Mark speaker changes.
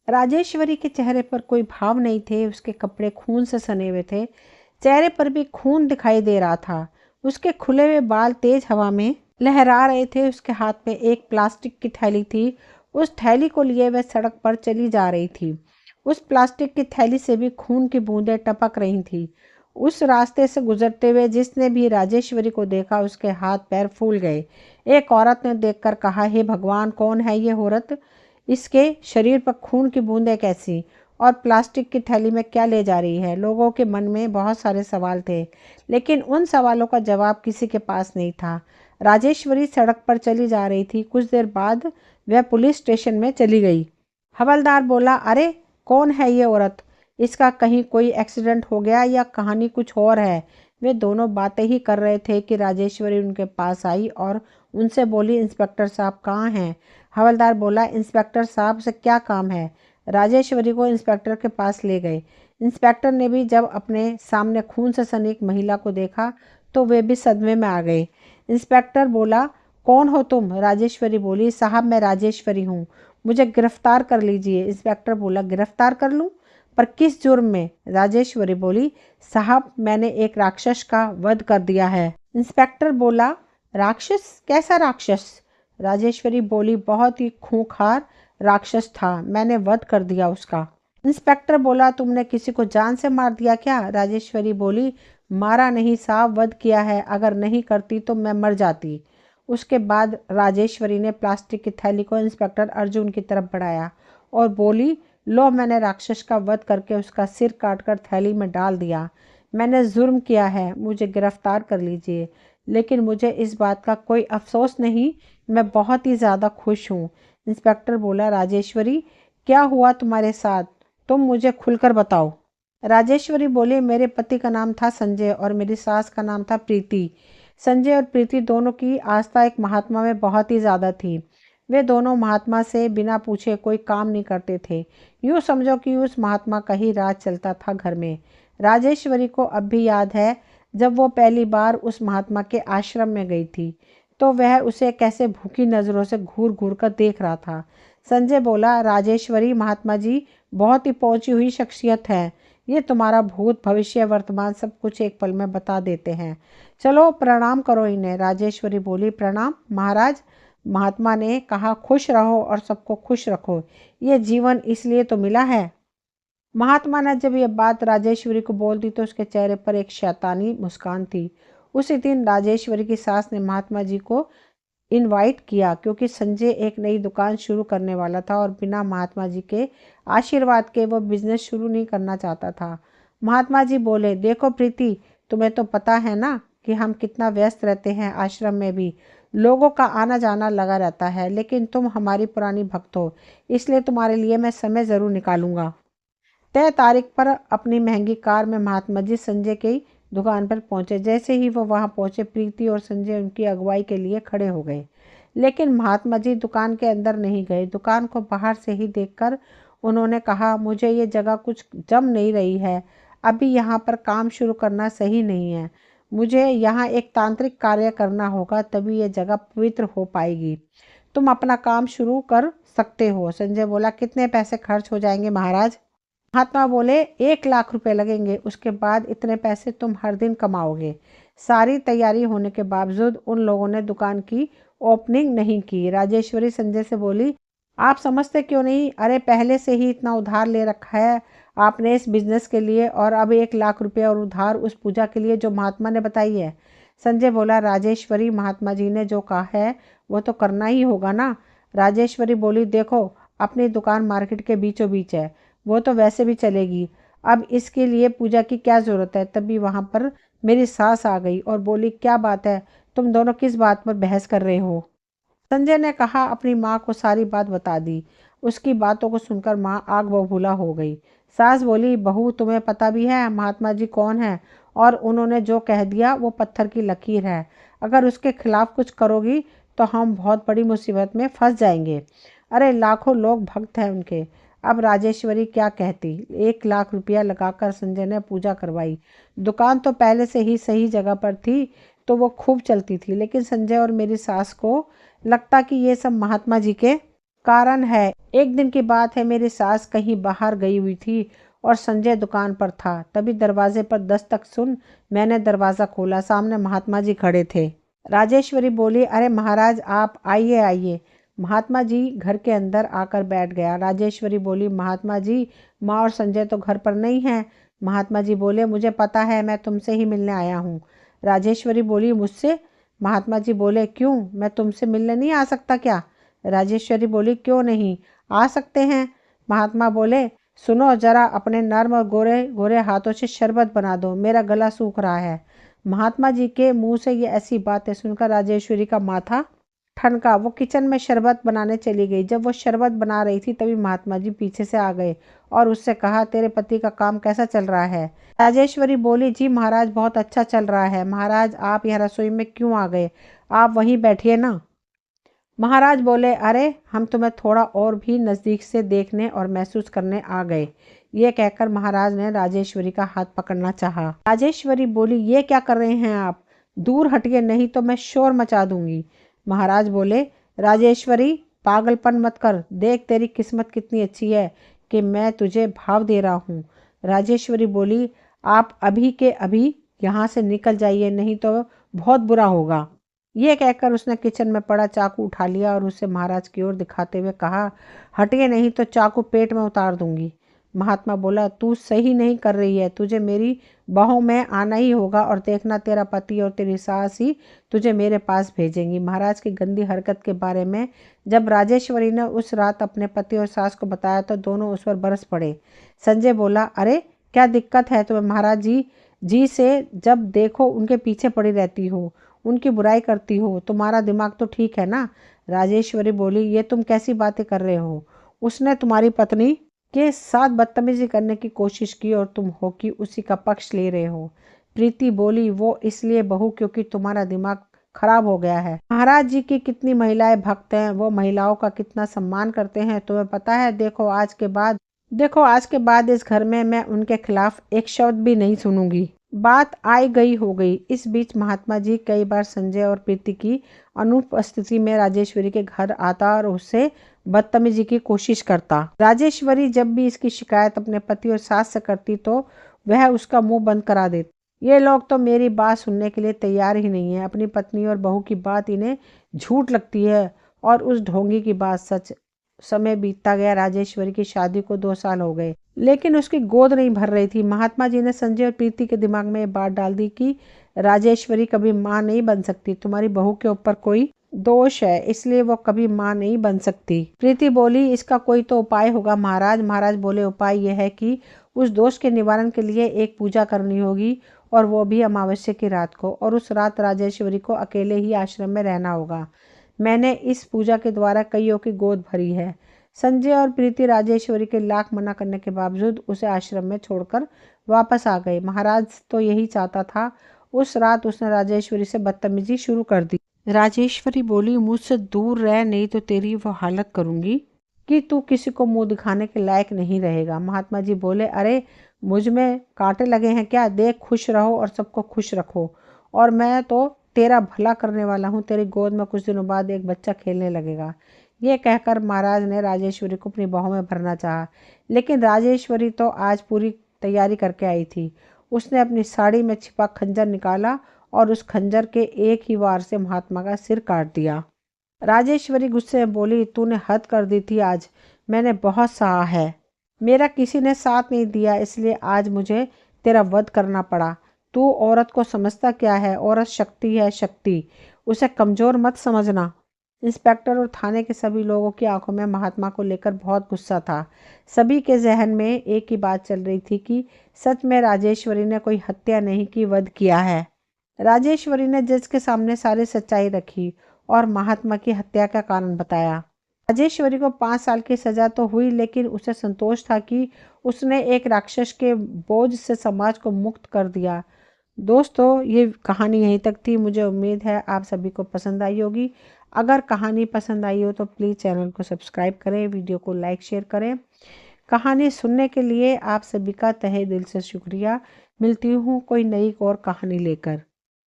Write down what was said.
Speaker 1: राजेश्वरी के चेहरे पर कोई भाव नहीं थे, उसके कपड़े खून से सने हुए थे, चेहरे पर भी खून दिखाई दे रहा था। उसके खुले हुए बाल तेज हवा में लहरा रहे थे। उसके हाथ में एक प्लास्टिक की थैली थी। उस थैली को लिए वह सड़क पर चली जा रही थी। उस प्लास्टिक की थैली से भी खून की बूंदें टपक रही थी। उस रास्ते से गुजरते हुए जिसने भी राजेश्वरी को देखा उसके हाथ पैर फूल गए। एक औरत ने देखकर कहा, हे भगवान, कौन है ये औरत? इसके शरीर पर खून की बूंदें कैसी, और प्लास्टिक की थैली में क्या ले जा रही है? लोगों के मन में बहुत सारे सवाल थे, लेकिन उन सवालों का जवाब किसी के पास नहीं था। राजेश्वरी सड़क पर चली जा रही थी। कुछ देर बाद वह पुलिस स्टेशन में चली गई। हवलदार बोला, अरे कौन है ये औरत? इसका कहीं कोई एक्सीडेंट हो गया या कहानी कुछ और है? वे दोनों बातें ही कर रहे थे कि राजेश्वरी उनके पास आई और उनसे बोली, इंस्पेक्टर साहब कहाँ हैं? हवलदार बोला, इंस्पेक्टर साहब से क्या काम है? राजेश्वरी को इंस्पेक्टर के पास ले गए। इंस्पेक्टर ने भी जब अपने सामने खून से सनी एक महिला को देखा तो वे भी सदमे में आ गए। इंस्पेक्टर बोला, कौन हो तुम? राजेश्वरी बोली, साहब मैं राजेश्वरी हूँ, मुझे गिरफ्तार कर लीजिए। इंस्पेक्टर बोला, गिरफ्तार कर लूँ? पर किस जुर्म में? राजेश्वरी बोली, साहब मैंने एक राक्षस का वध कर दिया है। इंस्पेक्टर बोला, राक्षस? कैसा राक्षस? राजेश्वरी बोली, बहुत ही खूंखार राक्षस था, मैंने वध कर दिया उसका। इंस्पेक्टर बोला, तुमने किसी को जान से मार दिया क्या? राजेश्वरी बोली, मारा नहीं साहब, वध किया है, अगर नहीं करती तो मैं मर जाती। उसके बाद राजेश्वरी ने प्लास्टिक की थैली को इंस्पेक्टर अर्जुन की तरफ बढ़ाया और बोली, लो मैंने राक्षस का वध करके उसका सिर काटकर थैली में डाल दिया। मैंने जुर्म किया है, मुझे गिरफ्तार कर लीजिए, लेकिन मुझे इस बात का कोई अफसोस नहीं, मैं बहुत ही ज़्यादा खुश हूँ। इंस्पेक्टर बोला, राजेश्वरी क्या हुआ तुम्हारे साथ? तुम मुझे खुलकर बताओ। राजेश्वरी बोली, मेरे पति का नाम था संजय और मेरी सास का नाम था प्रीति। संजय और प्रीति दोनों की आस्था एक महात्मा में बहुत ही ज़्यादा थी। वे दोनों महात्मा से बिना पूछे कोई काम नहीं करते थे। यूँ समझो कि उस महात्मा का ही राज चलता था घर में। राजेश्वरी को अब भी याद है, जब वो पहली बार उस महात्मा के आश्रम में गई थी तो वह उसे कैसे भूखी नज़रों से घूर घूर कर देख रहा था। संजय बोला, राजेश्वरी, महात्मा जी बहुत ही पहुंची हुई शख्सियत है, ये तुम्हारा भूत भविष्य वर्तमान सब कुछ एक पल में बता देते हैं। चलो प्रणाम करो इन्हें। राजेश्वरी बोली, प्रणाम महाराज। महात्मा ने कहा, खुश रहो और सबको खुश रखो, ये जीवन इसलिए तो मिला है। महात्मा ने जब ये बात राजेश्वरी को बोल दी तो उसके चेहरे पर एक शैतानी मुस्कान थी। उसी दिन राजेश्वरी की सास ने महात्मा जी को इनवाइट किया, क्योंकि संजय एक नई दुकान शुरू करने वाला था और बिना महात्मा जी के आशीर्वाद के वो बिजनेस शुरू नहीं करना चाहता था। महात्मा जी बोले, देखो प्रीति, तुम्हें तो पता है ना कि हम कितना व्यस्त रहते हैं, आश्रम में भी लोगों का आना जाना लगा रहता है, लेकिन तुम हमारी पुरानी भक्त हो, इसलिए तुम्हारे लिए मैं समय ज़रूर निकालूंगा। तय तारीख पर अपनी महंगी कार में महात्मा जी संजय की दुकान पर पहुंचे। जैसे ही वो वहां पहुंचे, प्रीति और संजय उनकी अगुवाई के लिए खड़े हो गए, लेकिन महात्मा जी दुकान के अंदर नहीं गए। दुकान को बाहर से ही देखकर उन्होंने कहा, मुझे ये जगह कुछ जम नहीं रही है, अभी यहाँ पर काम शुरू करना सही नहीं है, मुझे यहाँ एक तांत्रिक कार्य करना होगा, तभी ये जगह पवित्र हो पाएगी। तुम अपना काम शुरू कर सकते हो। संजय बोला, कितने पैसे खर्च हो जाएंगे महाराज? महात्मा बोले, 1 लाख रुपए लगेंगे, उसके बाद इतने पैसे तुम हर दिन कमाओगे। सारी तैयारी होने के बावजूद उन लोगों ने दुकान की ओपनिंग नहीं की। राजेश्वरी संजय से बोली, आप समझते क्यों नहीं? अरे पहले से ही इतना उधार ले रखा है आपने इस बिजनेस के लिए, और अब 1 लाख रुपए और उधार उस पूजा के लिए जो महात्मा ने बताई है। संजय बोला, राजेश्वरी, महात्मा जी ने जो कहा है वो तो करना ही होगा ना। राजेश्वरी बोली, देखो अपनी दुकान मार्केट के बीचों बीच है, वो तो वैसे भी चलेगी, अब इसके लिए पूजा की क्या ज़रूरत है? तभी वहाँ पर मेरी सास आ गई और बोली, क्या बात है, तुम दोनों किस बात पर बहस कर रहे हो? संजय ने कहा, अपनी माँ को सारी बात बता दी। उसकी बातों को सुनकर माँ आग बबूला हो गई। सास बोली, बहू तुम्हें पता भी है महात्मा जी कौन है, और उन्होंने जो कह दिया वो पत्थर की लकीर है, अगर उसके खिलाफ कुछ करोगी तो हम बहुत बड़ी मुसीबत में फंस जाएंगे। अरे लाखों लोग भक्त हैं उनके। अब राजेश्वरी क्या कहती? 1 लाख रुपया लगाकर संजय ने पूजा करवाई। दुकान तो पहले से ही सही जगह पर थी तो वो खूब चलती थी, लेकिन संजय और मेरी सास को लगता कि ये सब महात्मा जी के कारण है। एक दिन की बात है, मेरी सास कहीं बाहर गई हुई थी और संजय दुकान पर था। तभी दरवाजे पर दस्तक सुन मैंने दरवाज़ा खोला। सामने महात्मा जी खड़े थे। राजेश्वरी बोली, अरे महाराज आप आइए आइए। महात्मा जी घर के अंदर आकर बैठ गया। राजेश्वरी बोली, महात्मा जी माँ और संजय तो घर पर नहीं हैं। महात्मा जी बोले, मुझे पता है, मैं तुमसे ही मिलने आया हूँ। राजेश्वरी बोली, मुझसे? महात्मा जी बोले, क्यों, मैं तुमसे मिलने नहीं आ सकता क्या? राजेश्वरी बोली, क्यों नहीं, आ सकते हैं। महात्मा बोले, सुनो जरा, अपने नर्म और गोरे गोरे हाथों से शरबत बना दो, मेरा गला सूख रहा है। महात्मा जी के मुंह से ये ऐसी बातें सुनकर राजेश्वरी का माथा ठनका। वो किचन में शरबत बनाने चली गई। जब वो शरबत बना रही थी तभी महात्मा जी पीछे से आ गए और उससे कहा, तेरे पति का काम कैसा चल रहा है? राजेश्वरी बोली, जी महाराज बहुत अच्छा चल रहा है। महाराज आप यहाँ रसोई में क्यों आ गए? आप वहीं बैठिए ना। महाराज बोले, अरे हम तुम्हें थोड़ा और भी नज़दीक से देखने और महसूस करने आ गए। ये कहकर महाराज ने राजेश्वरी का हाथ पकड़ना चाहा। राजेश्वरी बोली, ये क्या कर रहे हैं आप? दूर हटिए, नहीं तो मैं शोर मचा दूंगी। महाराज बोले, राजेश्वरी पागलपन मत कर, देख तेरी किस्मत कितनी अच्छी है कि मैं तुझे भाव दे रहा हूँ। राजेश्वरी बोली, आप अभी के अभी यहाँ से निकल जाइए, नहीं तो बहुत बुरा होगा। ये कहकर उसने किचन में पड़ा चाकू उठा लिया और उसे महाराज की ओर दिखाते हुए कहा, हटिए नहीं तो चाकू पेट में उतार दूंगी। महात्मा बोला, तू सही नहीं कर रही है, तुझे मेरी बाहों में आना ही होगा और देखना तेरा पति और तेरी सास ही तुझे मेरे पास भेजेंगी। महाराज की गंदी हरकत के बारे में जब राजेश्वरी ने उस रात अपने पति और सास को बताया तो दोनों उस पर बरस पड़े। संजय बोला, अरे क्या दिक्कत है तुम्हें? महाराज जी से जब देखो उनके पीछे पड़ी रहती हो, उनकी बुराई करती हो, तुम्हारा दिमाग तो ठीक है ना? राजेश्वरी बोली, ये तुम कैसी बातें कर रहे हो? उसने तुम्हारी पत्नी के साथ बदतमीजी करने की कोशिश की और तुम हो कि उसी का पक्ष ले रहे हो। प्रीति बोली, वो इसलिए बहू क्योंकि तुम्हारा दिमाग खराब हो गया है। महाराज जी की कितनी महिलाएं भक्त हैं, वो महिलाओं का कितना सम्मान करते हैं, तुम्हें पता है? देखो आज के बाद इस घर में मैं उनके खिलाफ एक शब्द भी नहीं सुनूंगी। बात आई गई हो गई। इस बीच महात्मा जी कई बार संजय और प्रीति की अनुपस्थिति में राजेश्वरी के घर आता और उससे बदतमीजी की कोशिश करता। राजेश्वरी जब भी इसकी शिकायत अपने पति और सास से करती तो वह उसका मुंह बंद करा देती। ये लोग तो मेरी बात सुनने के लिए तैयार ही नहीं है। अपनी पत्नी और बहू की बात इन्हें झूठ लगती है और उस ढोंगी की बात सच। समय बीतता गया। राजेश्वरी की शादी को 2 साल हो गए, लेकिन उसकी गोद नहीं भर रही थी। महात्मा जी ने संजय और प्रीति के दिमाग में बात डाल दी कि राजेश्वरी कभी माँ नहीं बन सकती। तुम्हारी बहू के ऊपर कोई दोष है, इसलिए वो कभी माँ नहीं बन सकती। प्रीति बोली, इसका कोई तो उपाय होगा महाराज। महाराज बोले, उपाय यह है कि उस दोष के निवारण के लिए एक पूजा करनी होगी और वो भी अमावस्या की रात को, और उस रात राजेश्वरी को अकेले ही आश्रम में रहना होगा। मैंने इस पूजा के द्वारा कईयों की गोद भरी है। संजय और प्रीति राजेश्वरी के लाख मना करने के बावजूद उसे आश्रम में छोड़कर वापस आ गए। महाराज तो यही चाहता था। उस रात उसने राजेश्वरी से बदतमीजी शुरू कर दी। राजेश्वरी बोली, मुझसे दूर रह, नहीं तो तेरी वो हालत करूंगी कि तू किसी को मुंह दिखाने के लायक नहीं रहेगा। महात्मा जी बोले, अरे मुझ में कांटे लगे हैं क्या? देख, खुश रहो और सबको खुश रखो, और मैं तो तेरा भला करने वाला हूँ। तेरी गोद में कुछ दिनों बाद एक बच्चा खेलने लगेगा। ये कहकर महाराज ने राजेश्वरी को अपनी बाहों में भरना चाहा, लेकिन राजेश्वरी तो आज पूरी तैयारी करके आई थी। उसने अपनी साड़ी में छिपा खंजर निकाला और उस खंजर के एक ही वार से महात्मा का सिर काट दिया। राजेश्वरी गुस्से में बोली, तूने हद कर दी थी। आज मैंने बहुत सहा है, मेरा किसी ने साथ नहीं दिया, इसलिए आज मुझे तेरा वध करना पड़ा। तू औरत को समझता क्या है? औरत शक्ति है, शक्ति। उसे कमजोर मत समझना। इंस्पेक्टर और थाने के सभी लोगों की आंखों में महात्मा को लेकर बहुत गुस्सा था। सभी के जहन में एक ही बात चल रही थी कि सच में राजेश्वरी ने कोई हत्या नहीं की, वध किया है। राजेश्वरी ने जज के सामने सारी सच्चाई रखी और महात्मा की हत्या का कारण बताया। राजेश्वरी को 5 साल की सजा तो हुई, लेकिन उसे संतोष था कि उसने एक राक्षस के बोझ से समाज को मुक्त कर दिया। दोस्तों, ये कहानी यहीं तक थी। मुझे उम्मीद है आप सभी को पसंद आई होगी। अगर कहानी पसंद आई हो तो प्लीज़ चैनल को सब्सक्राइब करें, वीडियो को लाइक शेयर करें। कहानी सुनने के लिए आप सभी का तहे दिल से शुक्रिया। मिलती हूँ कोई नई और कहानी लेकर।